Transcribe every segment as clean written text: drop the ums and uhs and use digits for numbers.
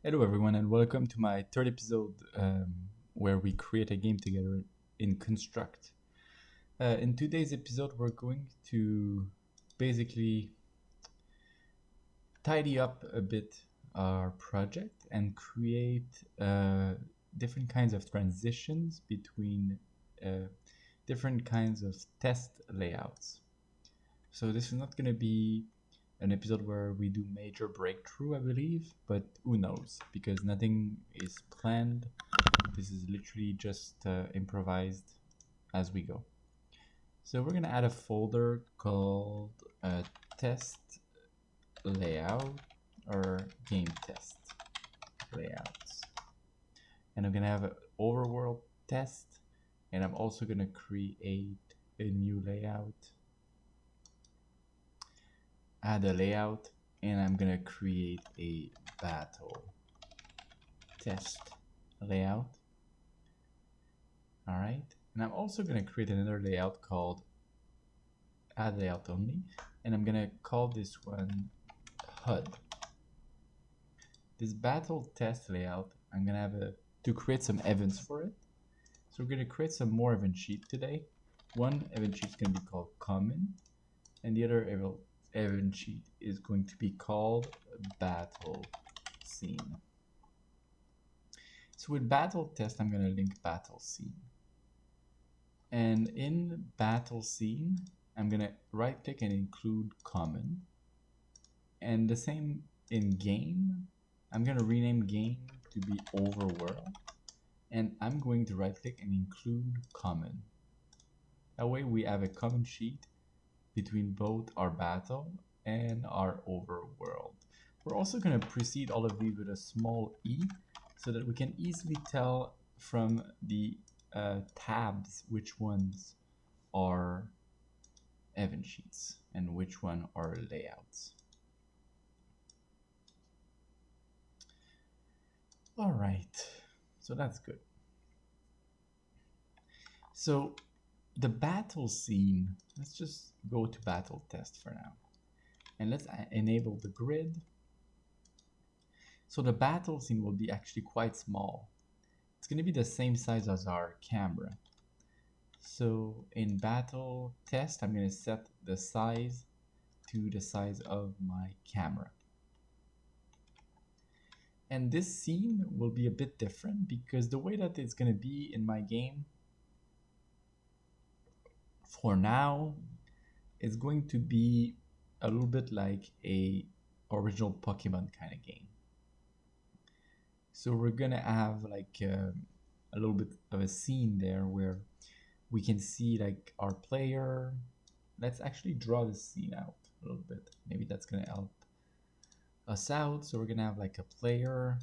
Hello, everyone, and welcome to my third episode where we create a game together in Construct. In today's episode, we're going to basically tidy up a bit our project and create different kinds of transitions between uh, different kinds of test layouts. So, this is not going to be an episode where we do major breakthrough, I believe, but who knows because nothing is planned. This is literally just improvised as we go. So we're gonna add a folder called test layout or game test layouts, and I'm gonna have an overworld test, and I'm also gonna create a new layout, add a layout, and I'm gonna create a battle test layout. All right, and I'm also gonna create another layout called add layout only, and I'm gonna call this one HUD. This battle test layout, I'm gonna have to create some events for it. So we're gonna create some more event sheet today. One event sheet is gonna be called common, and the other event sheet is going to be called battle scene. So with battle test, I'm gonna link battle scene. And in battle scene, I'm gonna right click and include common. And the same in game, I'm gonna rename game to be overworld. And I'm going to right click and include common. That way we have a common sheet between both our battle and our overworld. We're also gonna precede all of these with a small e so that we can easily tell from the tabs which ones are event sheets and which one are layouts. All right, so that's good. So the battle scene, let's just go to battle test for now. And let's enable the grid. So the battle scene will be actually quite small. It's going to be the same size as our camera. So in battle test, I'm going to set the size to the size of my camera. And this scene will be a bit different because the way that it's going to be in my game for now is going to be a little bit like a original Pokemon kind of game. So we're gonna have like a little bit of a scene there where we can see like our player. Let's actually draw the scene out a little bit. Maybe that's gonna help us out. So we're gonna have like a player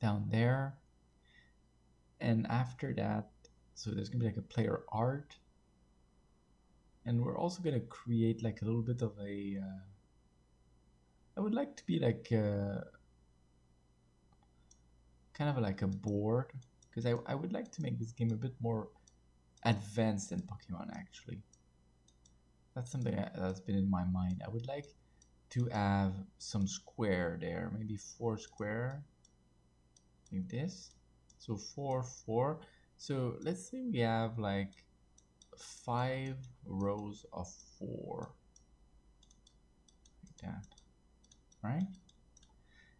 down there, and after that, so there's gonna be like a player art, and we're also gonna create like a little bit of a I would like to be like kind of like a board because I would like to make this game a bit more advanced than Pokemon actually. That's something that's been in my mind. I would like to have some square there, maybe 4 square, like this. So 4, 4. So let's say we have like 5 rows of 4, like that, right?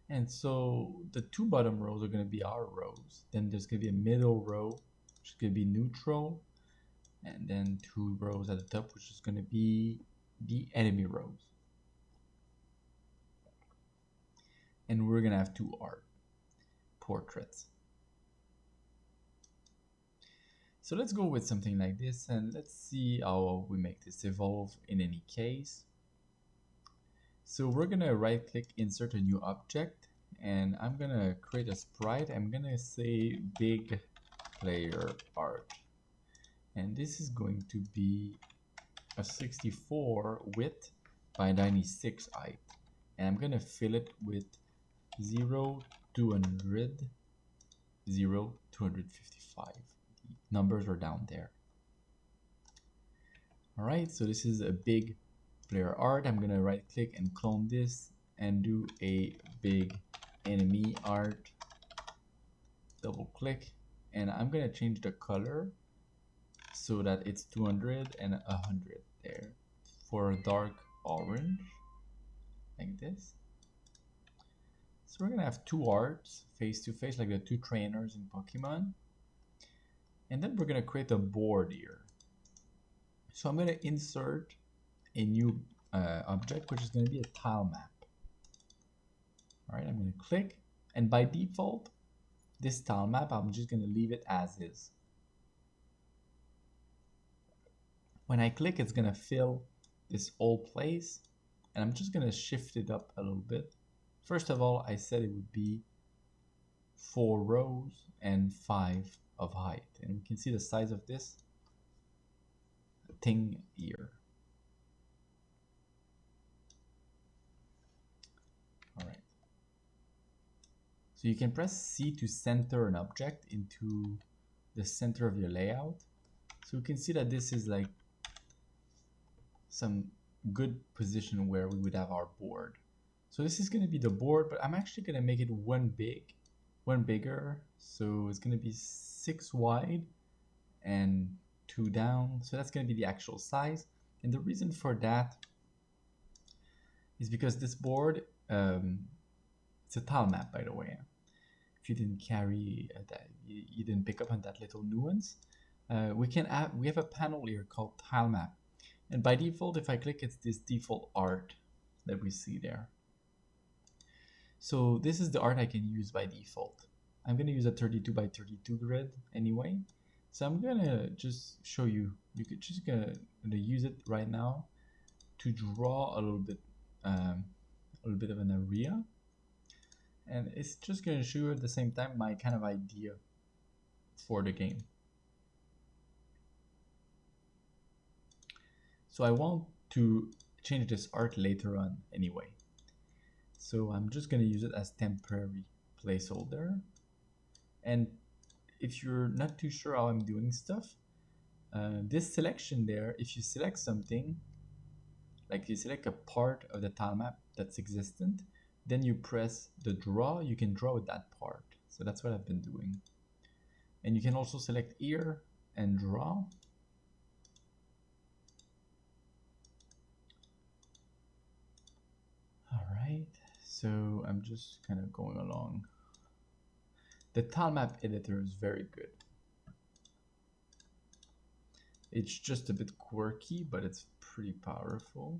And so the 2 bottom rows are going to be our rows. Then there's going to be a middle row, which is going to be neutral. And then 2 rows at the top, which is going to be the enemy rows. And we're going to have 2 art portraits. So let's go with something like this and let's see how we make this evolve in any case. So we're going to right click, insert a new object, and I'm going to create a sprite. I'm going to say big player art. And this is going to be a 64 width by 96 height. And I'm going to fill it with 0, 200, 0, 255. The numbers are down there. All right, so this is a big player art. I'm going to right click and clone this and do a big enemy art, double click, and I'm gonna change the color so that it's 200 and 100 there for a dark orange, like this. So we're gonna have two arts face to face, like the two trainers in Pokemon. And then we're gonna create a board here. So I'm gonna insert a new object, which is gonna be a tile map. All right, I'm gonna click, and by default, this tile map, I'm just gonna leave it as is. When I click, it's gonna fill this whole place, and I'm just gonna shift it up a little bit. First of all, I said it would be 4 rows and 5 of height, and we can see the size of this thing here. All right. So you can press C to center an object into the center of your layout. So you can see that this is like some good position where we would have our board. So this is going to be the board, but I'm actually going to make it one bigger. So it's going to be 6 wide and 2 down. So that's going to be the actual size. And the reason for that is because this board, it's a tile map, by the way. If you didn't carry that, you didn't pick up on that little nuance. We have a panel here called tile map. And by default, if I click, it's this default art that we see there. So this is the art I can use by default. I'm going to use a 32 by 32 grid anyway. So I'm going to just show you, you could just gonna use it right now to draw a little bit of an area. And it's just going to show you at the same time my kind of idea for the game. So I want to change this art later on anyway. So I'm just going to use it as temporary placeholder. And if you're not too sure how I'm doing stuff, this selection there, if you select something, like you select a part of the tile map that's existent, then you press the draw, you can draw with that part. So that's what I've been doing. And you can also select here and draw. All right, so I'm just kind of going along. The tile map editor is very good. It's just a bit quirky, but it's pretty powerful.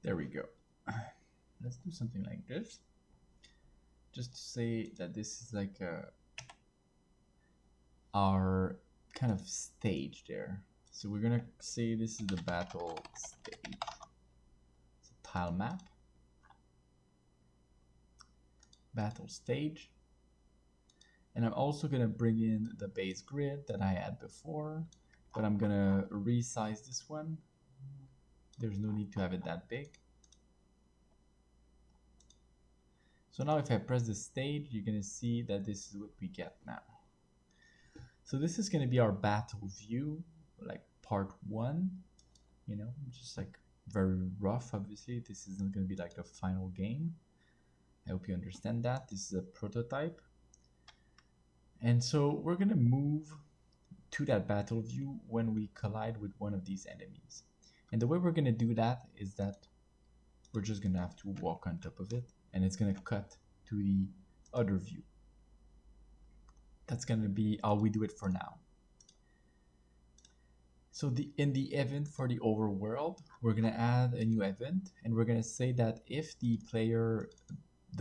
There we go. Let's do something like this. Just to say that this is like our kind of stage there. So we're gonna say this is the battle stage. It's a tile map. Battle stage. And I'm also gonna bring in the base grid that I had before, but I'm gonna resize this one. There's no need to have it that big. So now if I press the stage, you're gonna see that this is what we get now. So this is gonna be our battle view, like part 1, you know, just like very rough. Obviously, this isn't gonna be like the final game. I hope you understand that. This is a prototype. And so we're gonna move to that battle view when we collide with one of these enemies. And the way we're gonna do that is that we're just gonna have to walk on top of it, and it's gonna cut to the other view. That's gonna be how we do it for now. So in the event for the overworld, we're gonna add a new event, and we're gonna say that if the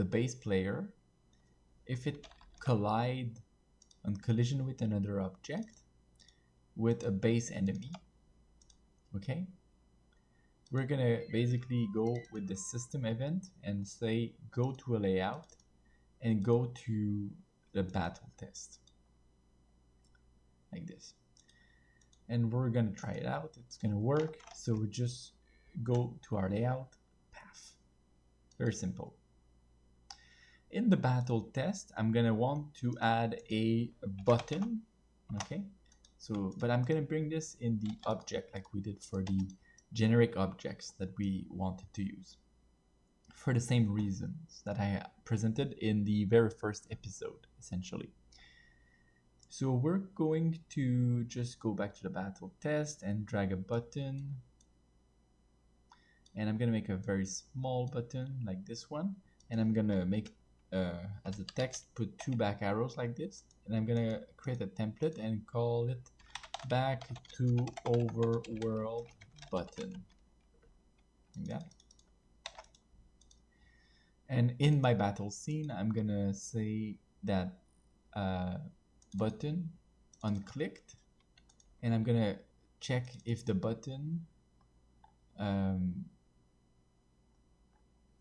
base player, if it collide on collision with another object with a base enemy, okay, we're gonna basically go with the system event and say go to a layout and go to the battle test, like this. And we're gonna try it out. It's gonna work. So we just go to our layout path. Very simple. In the battle test, I'm gonna want to add a button Okay, so but I'm gonna bring this in the object like we did for the generic objects that we wanted to use for the same reasons that I presented in the very first episode, essentially. So we're going to just go back to the battle test and drag a button. And I'm gonna make a very small button like this one. And I'm gonna make, as a text, put 2 back arrows like this. And I'm gonna create a template and call it back to overworld button. Like that. And in my battle scene, I'm gonna say that button unclicked, and I'm gonna check if the button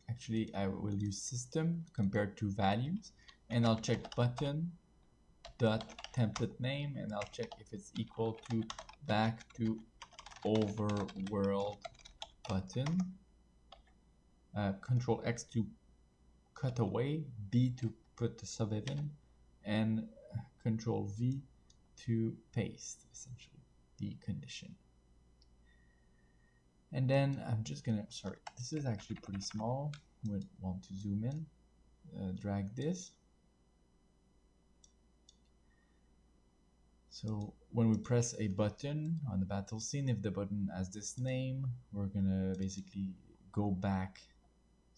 actually I will use system compared to values, and I'll check button dot template name, and I'll check if it's equal to back to overworld button. Control X to cut away, B to put the subheading, and Control V to paste, essentially, the condition. And then I'm just gonna, sorry, this is actually pretty small. We want to zoom in, drag this. So when we press a button on the battle scene, if the button has this name, we're gonna basically go back.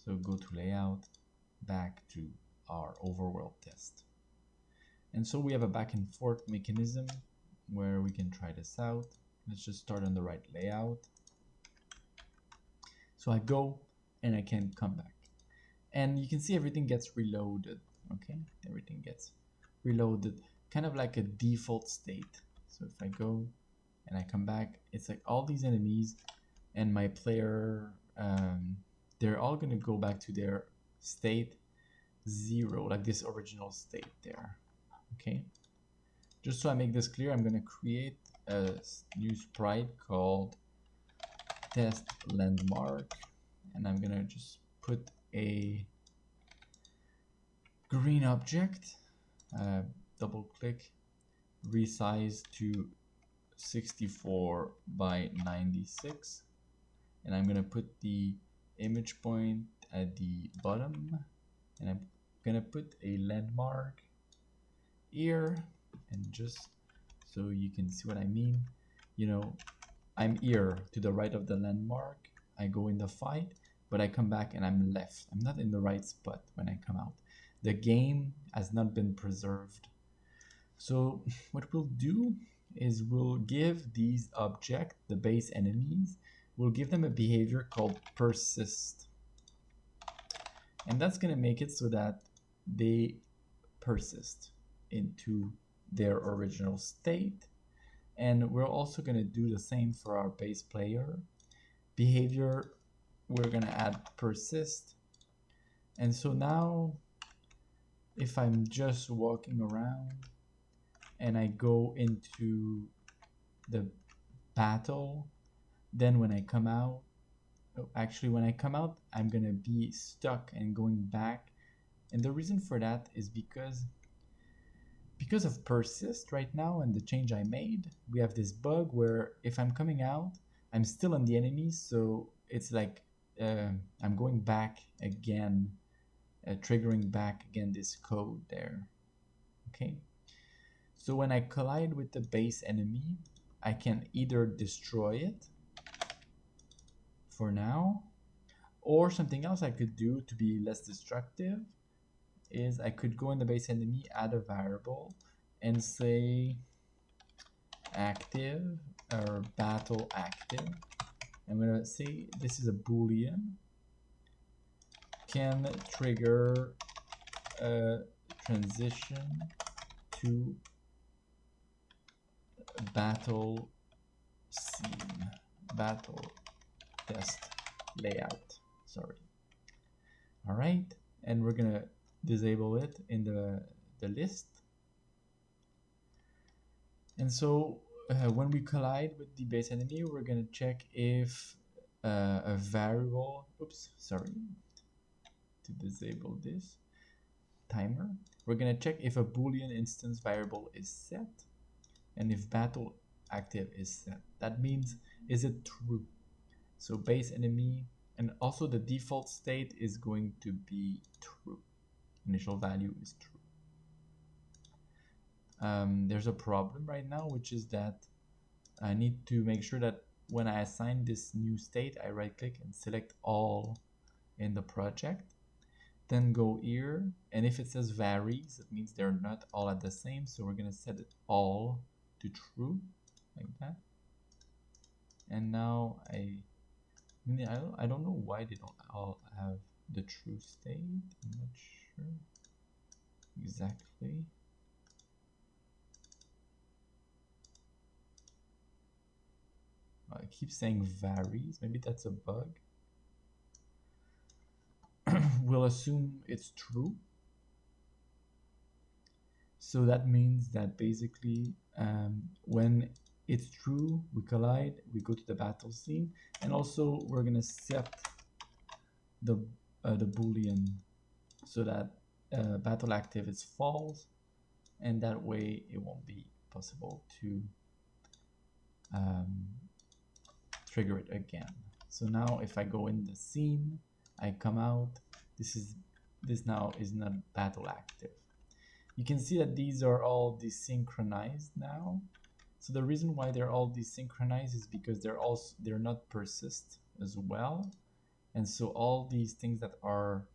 So go to layout, back to our overworld test. And so we have a back and forth mechanism where we can try this out. Let's just start on the right layout. So I go and I can come back. And you can see everything gets reloaded, okay? Everything gets reloaded, kind of like a default state. So if I go and I come back, it's like all these enemies and my player, they're all gonna go back to their state 0, like this original state there, okay? Just so I make this clear, I'm gonna create a new sprite called test landmark, and I'm gonna just put a green object, double click, resize to 64 by 96, and I'm gonna put the image point at the bottom, and I'm gonna put a landmark here, and just so you can see what I mean, you know, I'm here to the right of the landmark, I go in the fight, but I come back and I'm left. I'm not in the right spot when I come out. The game has not been preserved. So what we'll do is we'll give these objects, the base enemies, we'll give them a behavior called persist. And that's going to make it so that they persist into their original state. And we're also going to do the same for our base player. Behavior, we're going to add persist. And so now, if I'm just walking around and I go into the battle, then when I come out, actually when I come out, I'm going to be stuck and going back. And the reason for that is because of persist right now and the change I made, we have this bug where if I'm coming out, I'm still on the enemy, so it's like I'm going back again, triggering back again this code there, okay? So when I collide with the base enemy, I can either destroy it for now, or something else I could do to be less destructive is I could go in the base enemy, add a variable, and say active or battle active. I'm gonna say this is a boolean, can trigger a transition to battle scene, battle test layout, sorry. All right, and we're gonna disable it in the list. And so when we collide with the base enemy, we're gonna check if a variable, oops, sorry, to disable this timer, we're gonna check if a boolean instance variable is set. and if battle active is set, that means is it true? So base enemy, and also the default state is going to be true. Initial value is true. There's a problem right now, which is that I need to make sure that when I assign this new state, I right click and select all in the project, then go here, and if it says varies, it means they're not all at the same, so we're going to set it all to true, like that. And now I don't know why they don't all have the true state. I'm not sure exactly. I keep saying varies. Maybe that's a bug. We'll assume it's true. So that means that basically when it's true, we collide, we go to the battle scene, and also we're gonna set the boolean so that battle active is false, and that way it won't be possible to trigger it again. So now if I go in the scene, I come out, this now is not battle active. You can see that these are all desynchronized now. So the reason why they're all desynchronized is because they're not persist as well. And so all these things that are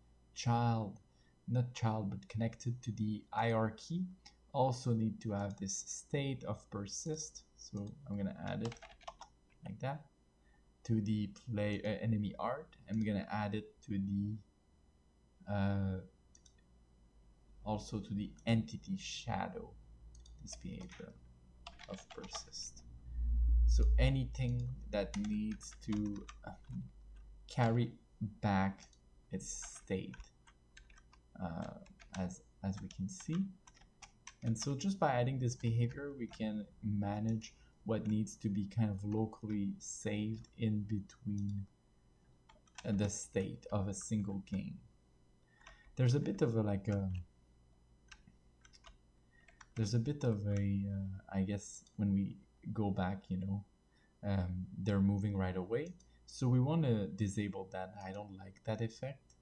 not child, but connected to the hierarchy also need to have this state of persist. So I'm gonna add it like that to the enemy art. I'm gonna add it to the also to the entity shadow, this behavior of persist. So anything that needs to carry back its state, as we can see. And so just by adding this behavior, we can manage what needs to be kind of locally saved in between the state of a single game. There's a bit of a I guess when we go back, they're moving right away. So we want to disable that. I don't like that effect.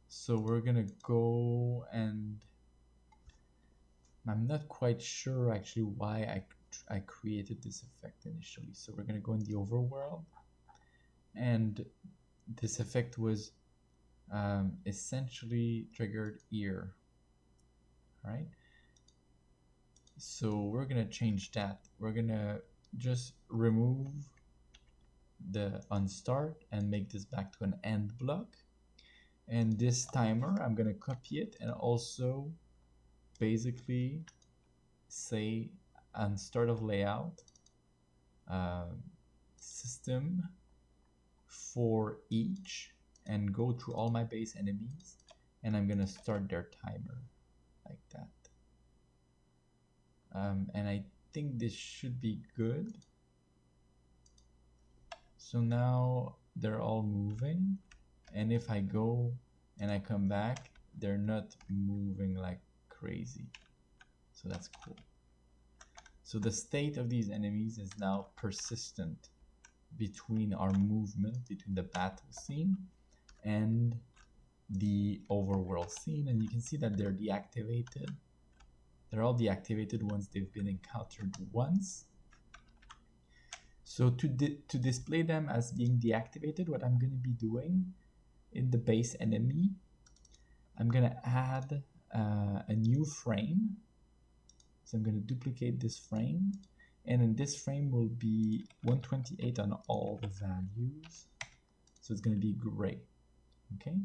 So we're gonna go, and I'm not quite sure actually why I created this effect initially. So we're gonna go in the overworld, and this effect was essentially triggered here. All right. So we're gonna change that. We're gonna just remove the unstart and make this back to an end block. And this timer, I'm gonna copy it and also basically say on start of layout system for each, and go through all my base enemies, and I'm gonna start their timer like that. And I think this should be good. So now they're all moving, and if I go and I come back, they're not moving like crazy. So that's cool. So the state of these enemies is now persistent between our movement, between the battle scene and the overworld scene, and you can see that they're deactivated. They're all deactivated once they've been encountered once. So to display them as being deactivated, what I'm going to be doing in the base enemy, I'm going to add a new frame. So I'm going to duplicate this frame, and in this frame will be 128 on all the values. So it's going to be gray. Okay.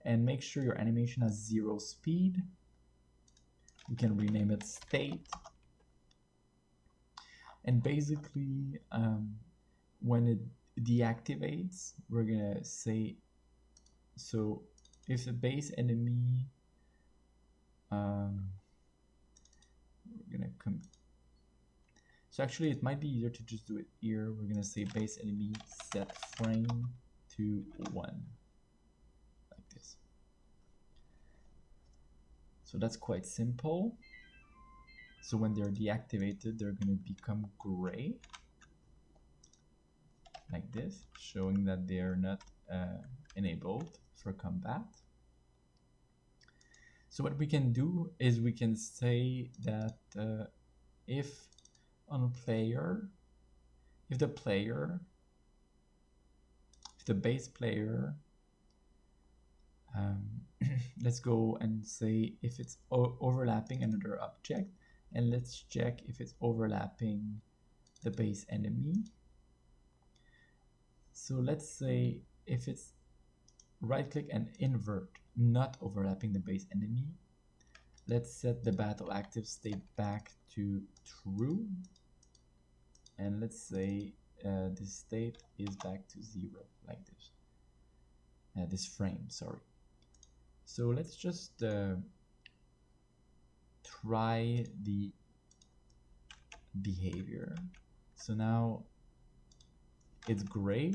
And make sure your animation has 0 speed. We can rename it state. And basically, when it deactivates, we're gonna say, so if the base enemy, we're gonna come. So actually, it might be easier to just do it here. We're gonna say base enemy set frame to 1, like this. So that's quite simple. So when they're deactivated, they're going to become gray, like this, showing that they are not enabled for combat. So what we can do is we can say that if the base player, let's go and say if it's overlapping another object, and let's check if it's overlapping the base enemy. So let's say if it's right click and invert, not overlapping the base enemy, let's set the battle active state back to true, and let's say this state is back to 0, like this. This frame, sorry. So let's just try the behavior. So now it's gray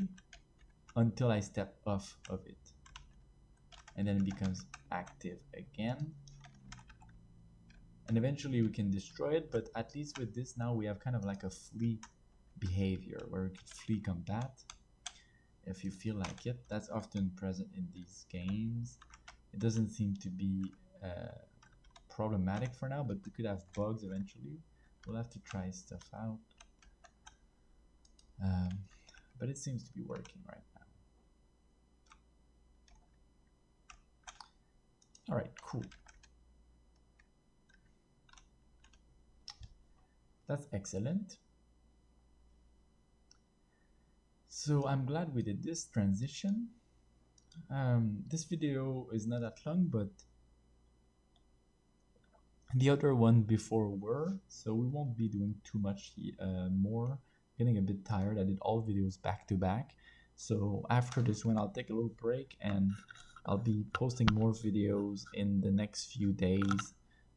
until I step off of it, and then it becomes active again, and eventually we can destroy it. But at least with this now we have kind of like a flee behavior where we could flee combat if you feel like it. That's often present in these games. It doesn't seem to be problematic for now, but we could have bugs eventually. We'll have to try stuff out, but it seems to be working right now. All right, cool. That's excellent. So I'm glad we did this transition. This video is not that long, but the other one before were, so we won't be doing too much more. Getting a bit tired. I did all videos back to back, so after this one I'll take a little break and I'll be posting more videos in the next few days.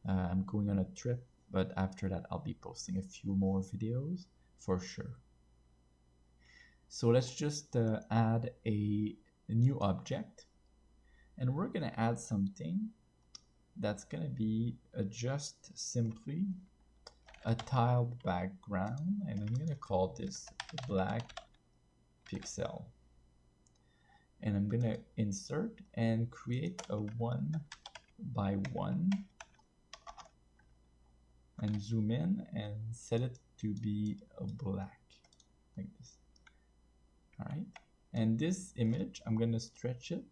I'm going on a trip, but after that I'll be posting a few more videos for sure. So let's just add a new object, and we're gonna add something that's gonna be just simply a tiled background, and I'm gonna call this black pixel, and I'm gonna insert and create a 1 by 1 and zoom in and set it to be a black, like this. All right, and this image I'm gonna stretch it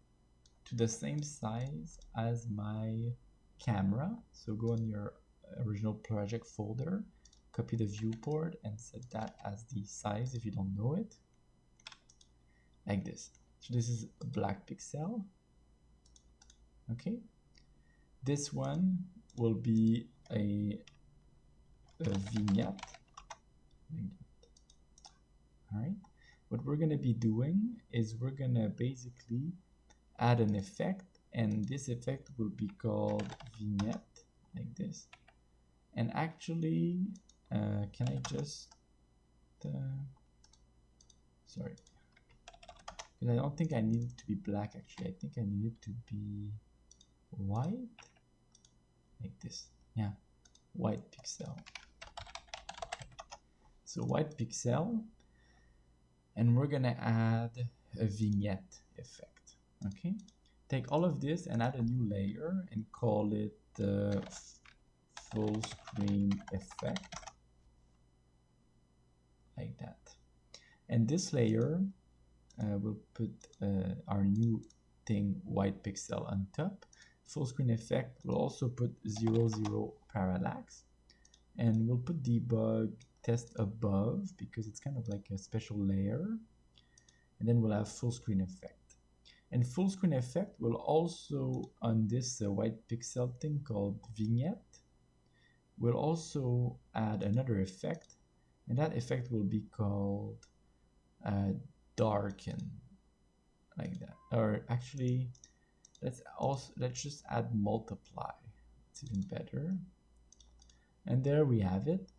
to the same size as my camera. So go on your original project folder, copy the viewport and set that as the size if you don't know it, like this. So this is a black pixel. Okay, this one will be a vignette. All right, what we're gonna be doing is we're gonna basically add an effect, and this effect will be called vignette, like this. And actually, can I just sorry, because I don't think I need it to be black. Actually, I think I need it to be white, like this. Yeah, white pixel. So white pixel, and we're gonna add a vignette effect. Okay, take all of this and add a new layer and call it full screen effect, like that. And this layer will put our new thing, white pixel, on top. Full screen effect will also put 0 parallax, and we'll put debug test above because it's kind of like a special layer, and then we'll have full screen effect. And full screen effect will also, on this white pixel thing called vignette, we'll also add another effect, and that effect will be called darken, like that. Or actually, let's just add multiply. It's even better. And there we have it.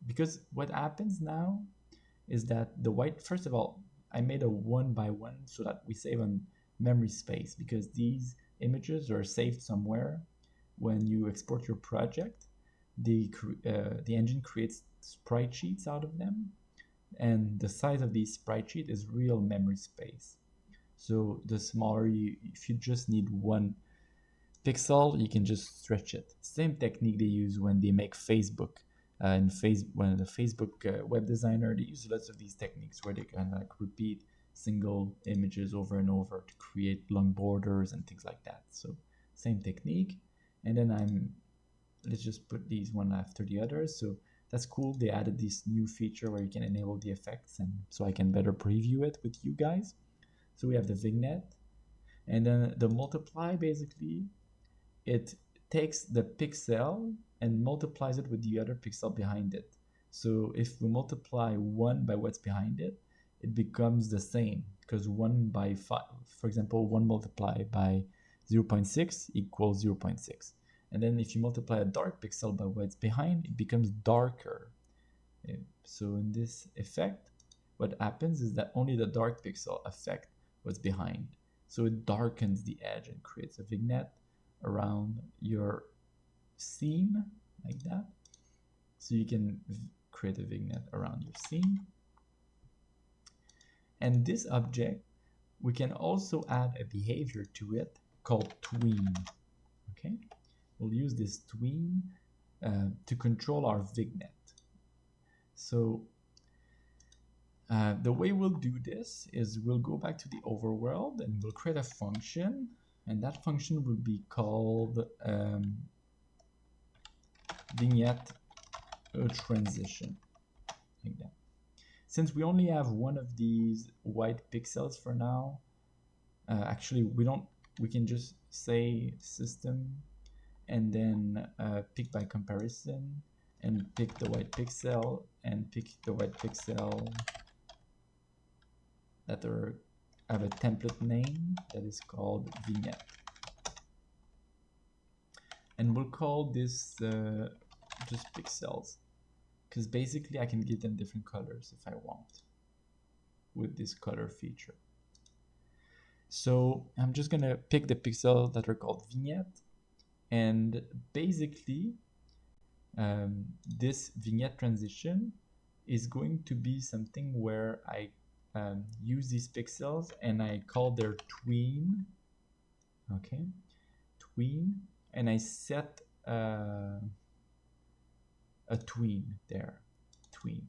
Because what happens now is that the white, first of all, I made a 1 by 1 so that we save on memory space, because these images are saved somewhere when you export your project. the engine creates sprite sheets out of them, and the size of these sprite sheet is real memory space. So the smaller if you just need one pixel, you can just stretch it. Same technique they use when they make Facebook. When the Facebook web designer, they use lots of these techniques where they can like repeat single images over and over to create long borders and things like that. So same technique. And then let's just put these one after the other. So that's cool. They added this new feature where you can enable the effects, and so I can better preview it with you guys. So we have the vignette, and then the multiply, basically it takes the pixel and multiplies it with the other pixel behind it. So if we multiply 1 by what's behind it, it becomes the same, because 1 by 5, for example, 1 multiplied by 0.6 equals 0.6. And then if you multiply a dark pixel by what's behind, it becomes darker. So in this effect, what happens is that only the dark pixel affect what's behind. So it darkens the edge and creates a vignette around your scene like that. So you can create a vignette around your scene. And this object, we can also add a behavior to it called tween. Okay, we'll use this tween to control our vignette. So the way we'll do this is we'll go back to the overworld and we'll create a function, and that function will be called vignette transition, like that. Since we only have one of these white pixels for now, actually we can just say system and then pick by comparison and pick the white pixel and pick the white pixel that have a template name that is called vignette. And we'll call this just pixels, because basically I can give them different colors if I want with this color feature. So I'm just gonna pick the pixels that are called vignette, and basically this vignette transition is going to be something where I use these pixels and I call their tween, okay, tween, and I set a tween there, tween.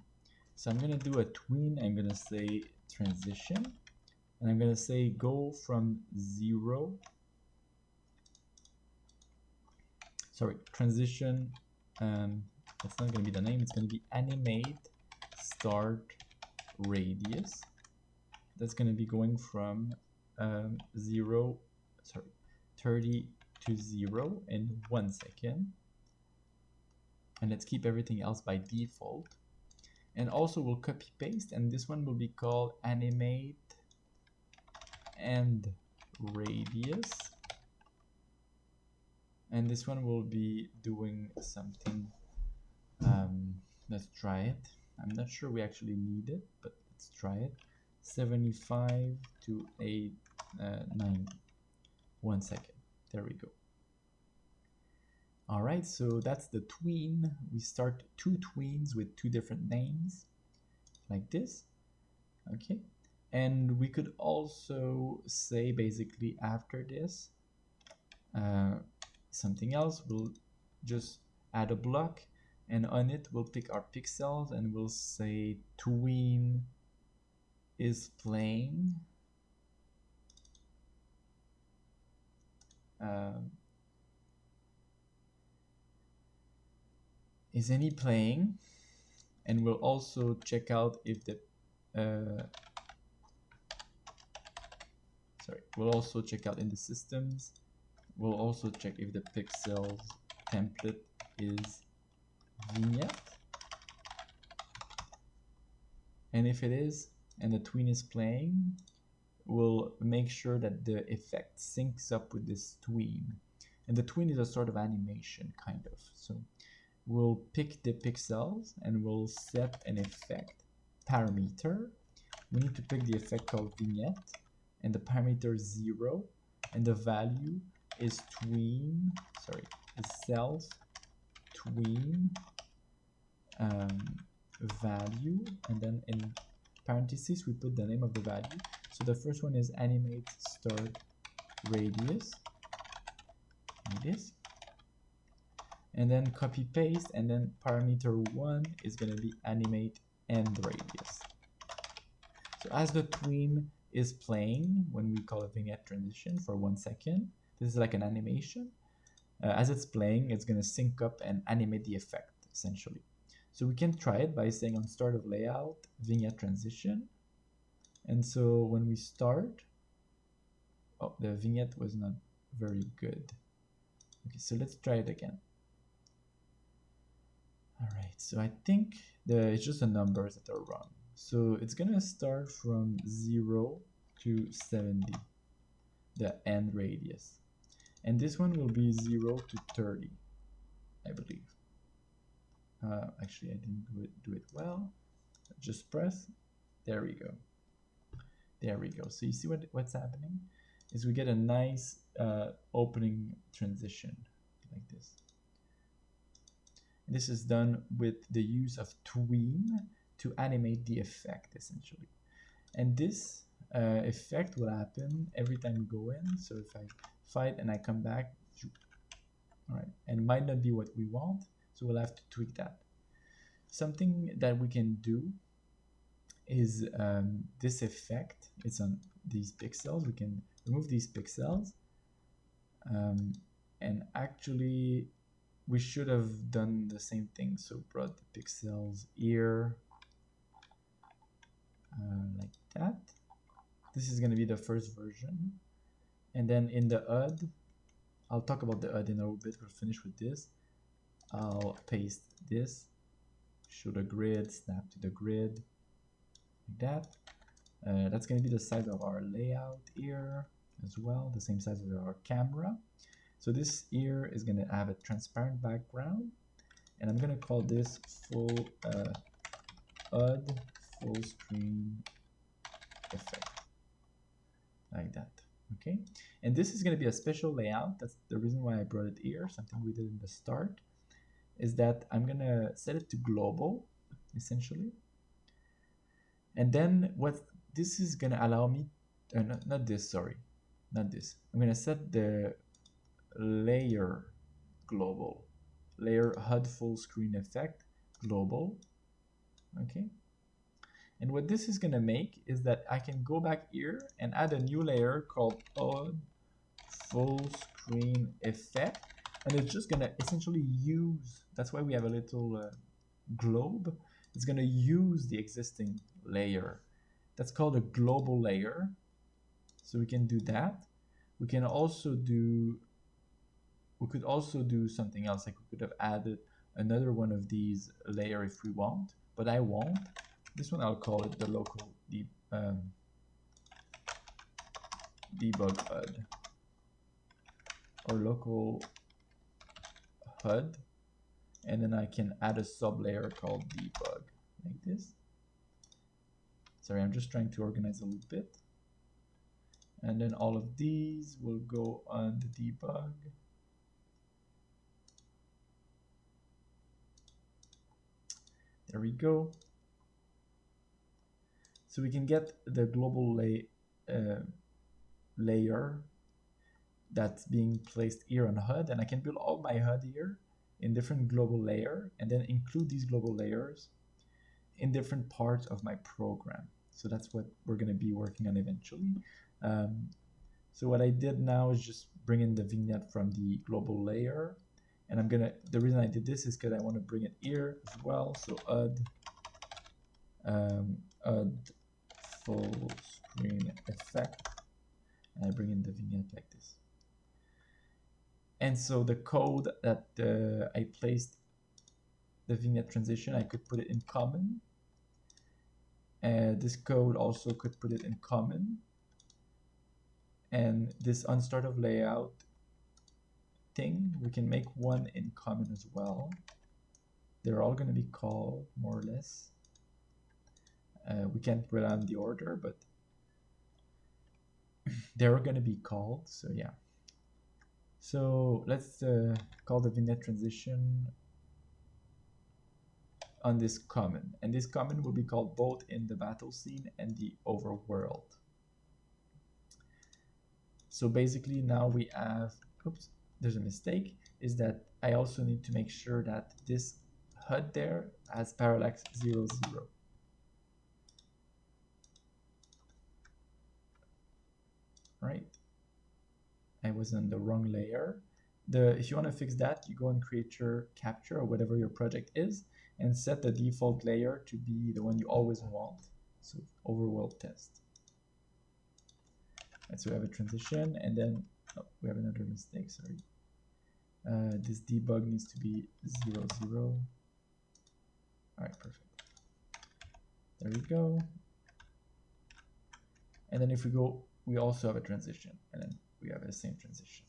So I'm gonna do a tween. I'm gonna say transition, and I'm gonna say go from 0. Sorry, transition. That's not gonna be the name. It's gonna be animate start radius. That's gonna be going from 30 to 0 in 1 second. And let's keep everything else by default. And also we'll copy paste, and this one will be called animate end radius. And this one will be doing something. Let's try it. I'm not sure we actually need it, but let's try it. 75 to 890. 1 second. There we go. All right, so that's the tween. We start 2 tweens with 2 different names, like this. Okay, and we could also say basically after this something else. We'll just add a block, and on it we'll pick our pixels and we'll say tween is playing. Is any playing? And we'll also check out if the we'll also check out in the systems. We'll also check if the pixels template is vignette, and if it is and the tween is playing, we'll make sure that the effect syncs up with this tween. And the tween is a sort of animation, kind of. So we'll pick the pixels and we'll set an effect parameter. We need to pick the effect called vignette, and the parameter is 0, and the value is self tween value, and then in parentheses we put the name of the value. So the first one is animate start radius, like this, and then copy paste, and then parameter 1 is going to be animate end radius. So as the tween is playing, when we call a vignette transition for 1 second, this is like an animation. As it's playing, it's going to sync up and animate the effect, essentially. So we can try it by saying on start of layout, vignette transition. And so when we start, oh, the vignette was not very good. Okay, so let's try it again. All right, so I think it's just the numbers that are wrong. So it's gonna start from 0 to 70, the end radius. And this one will be 0 to 30, I believe. Actually, I didn't do it well. Just press. There we go. There we go. So you see what's happening is we get a nice opening transition like this. This is done with the use of tween to animate the effect, essentially. And this effect will happen every time we go in. So if I fight and I come back, all right, and it might not be what we want, so we'll have to tweak that. Something that we can do is this effect. It's on these pixels. We can remove these pixels, and actually we should have done the same thing. So brought the pixels here, like that. This is going to be the first version. And then in the HUD, I'll talk about the HUD in a little bit. We'll finish with this. I'll paste this, show the grid, snap to the grid, like that. That's going to be the size of our layout here as well, the same size as our camera. So this here is going to have a transparent background, and I'm going to call this full HUD full screen effect, like that. Okay, and this is going to be a special layout. That's the reason why I brought it here. Something we did in the start is that I'm going to set it to global, essentially. And then what this is going to allow me, not this, sorry, not this. I'm going to set the layer global, layer HUD full screen effect global. Okay. And what this is going to make is that I can go back here and add a new layer called HUD full screen effect. And it's just going to essentially use, that's why we have a little globe. It's going to use the existing layer. That's called a global layer. So we can do that. We can also do, we could also do something else. Like we could have added another one of these layer if we want, but I won't. This one I'll call it the local debug HUD, or local HUD, and then I can add a sub layer called debug, like this. Sorry, I'm just trying to organize a little bit. And then all of these will go on the debug. There we go. So we can get the global layer that's being placed here on HUD, and I can build all my HUD here in different global layer, and then include these global layers in different parts of my program. So that's what we're going to be working on eventually. So what I did now is just bring in the vignette from the global layer, and I'm gonna, the reason I did this is because I want to bring it here as well. So HUD full screen effect, and I bring in the vignette like this. And so the code that I placed the vignette transition, I could put it in common. This code also could put it in common. And this unstart of layout thing, we can make one in common as well. They're all going to be called more or less. We can't rely on the order, but they're going to be called. So yeah. So let's call the vignette transition on this common, and this common will be called both in the battle scene and the overworld. So basically now we have, oops, there's a mistake, is that I also need to make sure that this HUD there has parallax 0, 0. Right? I was on the wrong layer. If you want to fix that, you go in Creature Capture or whatever your project is, and set the default layer to be the one you always want. So overworld test. And so we have a transition, and then we have another mistake. Sorry. This debug needs to be 0, 0. All right, perfect. There we go. And then if we go, we also have a transition, and then we have the same transition.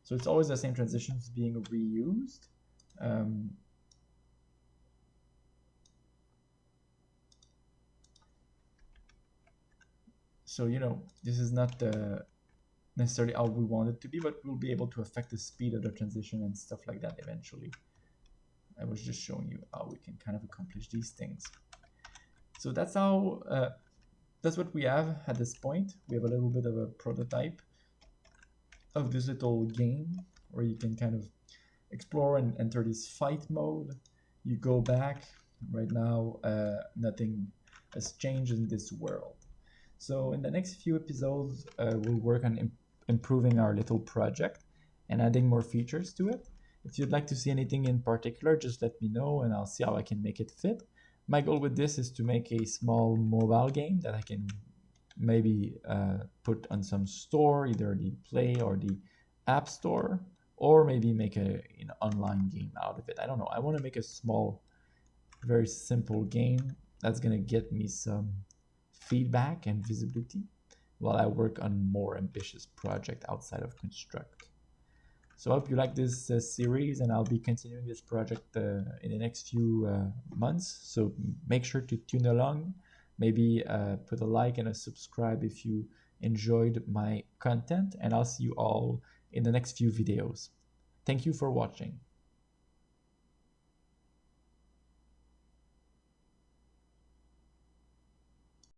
So it's always the same transitions being reused. So, you know, this is not necessarily how we want it to be, but we'll be able to affect the speed of the transition and stuff like that eventually. I was just showing you how we can kind of accomplish these things. So that's how, that's what we have at this point. We have a little bit of a prototype of this little game where you can kind of explore and enter this fight mode. You go back. Right now, nothing has changed in this world. So in the next few episodes, we'll work on improving our little project and adding more features to it. If you'd like to see anything in particular, just let me know and I'll see how I can make it fit. My goal with this is to make a small mobile game that I can maybe put on some store, either the Play or the App Store, or maybe make an online game out of it. I don't know. I want to make a small, very simple game that's going to get me some feedback and visibility while I work on more ambitious project outside of Construct. So I hope you like this series, and I'll be continuing this project in the next few months. So make sure to tune along. Maybe put a like and a subscribe if you enjoyed my content, and I'll see you all in the next few videos. Thank you for watching.